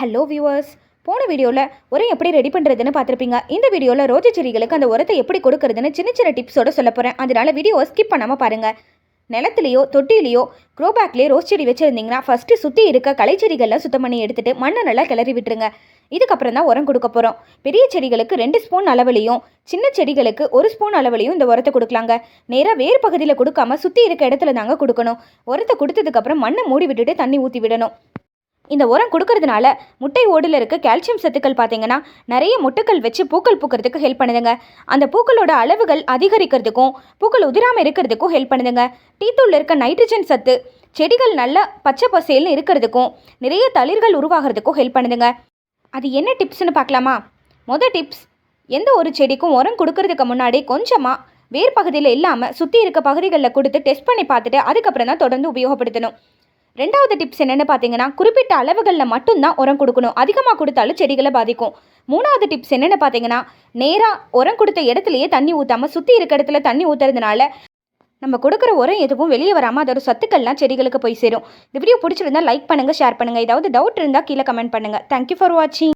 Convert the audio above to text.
Hello viewers, போன வீடியோவில் உரம் எப்படி ரெடி பண்ணுறதுன்னு பார்த்துருப்பீங்க. இந்த வீடியோவில் ரோஜா செடிகளுக்கு அந்த உரத்தை எப்படி கொடுக்கறதுன்னு சின்ன சின்ன டிப்ஸோட சொல்ல போகிறேன். அதனால வீடியோவை ஸ்கிப் பண்ணாமல் பாருங்கள். நிலத்துலையோ தொட்டிலையோ க்ரோபேக்லேயே ரோஸ் செடி வச்சுருந்தீங்கன்னா ஃபஸ்ட்டு சுற்றி இருக்க களைச்செடிகள்லாம் சுத்தம் பண்ணி எடுத்துகிட்டு மண்ணை நல்லா கிளறி விட்டுருங்க. இதுக்கப்புறம் தான் உரம் கொடுக்க போகிறோம். பெரிய செடிகளுக்கு 2 ஸ்பூன் அளவுலையும் சின்ன செடிகளுக்கு 1 ஸ்பூன் அளவுலையும் இந்த உரத்தை கொடுக்கலாங்க. நேராக வேறு பகுதியில் கொடுக்காம சுற்றி இருக்க இடத்துல தாங்க கொடுக்கணும். உரத்தை கொடுத்ததுக்கப்புறம் மண்ணை மூடி விட்டுட்டு தண்ணி ஊற்றி விடணும். இந்த உரம் கொடுக்கறதுனால முட்டை ஓடில் இருக்க கால்சியம் சத்துக்கள் பார்த்தீங்கன்னா நிறைய முட்டைகள் வச்சு பூக்கள் பூக்கிறதுக்கு ஹெல்ப் பண்ணுதுங்க. அந்த பூக்களோட அளவுகள் அதிகரிக்கிறதுக்கும் பூக்கள் உதிராமல் இருக்கிறதுக்கும் ஹெல்ப் பண்ணுதுங்க. டீத்தூளில் இருக்க நைட்ரஜன் சத்து செடிகள் நல்ல பச்சை பசேல்னு இருக்கிறதுக்கும் நிறைய தளிர்கள் உருவாகிறதுக்கும் ஹெல்ப் பண்ணுதுங்க. அது என்ன டிப்ஸ்னு பார்க்கலாமா? மொதல் டிப்ஸ், எந்த ஒரு செடிக்கும் உரம் கொடுக்கறதுக்கு முன்னாடி கொஞ்சமாக வேர் பகுதியில் இல்லாமல் சுற்றி இருக்க பகுதிகளில் கொடுத்து டெஸ்ட் பண்ணி பார்த்துட்டு அதுக்கப்புறம் தான் தொடர்ந்து உபயோகப்படுத்தணும். 2வது டிப்ஸ் என்னென்னு பார்த்தீங்கன்னா, குறிப்பிட்ட அளவுகளில் மட்டும்தான் உரம் கொடுக்கணும். அதிகமாக கொடுத்தாலும் செடிகளை பாதிக்கும். 3வது டிப்ஸ் என்னென்னு பார்த்தீங்கன்னா, நேராக உரம் கொடுத்த இடத்துலையே தண்ணி ஊற்றாமல் சுற்றி இருக்க இடத்துல தண்ணி ஊற்றுறதுனால நம்ம கொடுக்குற உரம் எதுவும் வெளியே வராமல் அதோட சத்துக்கள்லாம் செடிகளுக்கு போய் சேரும். இந்த வீடியோ பிடிச்சிருந்தா லைக் பண்ணுங்கள், ஷேர் பண்ணுங்கள். ஏதாவது டவுட் இருந்தால் கீழே கமெண்ட் பண்ணுங்கள். தேங்க்யூ ஃபார் வாட்சிங்.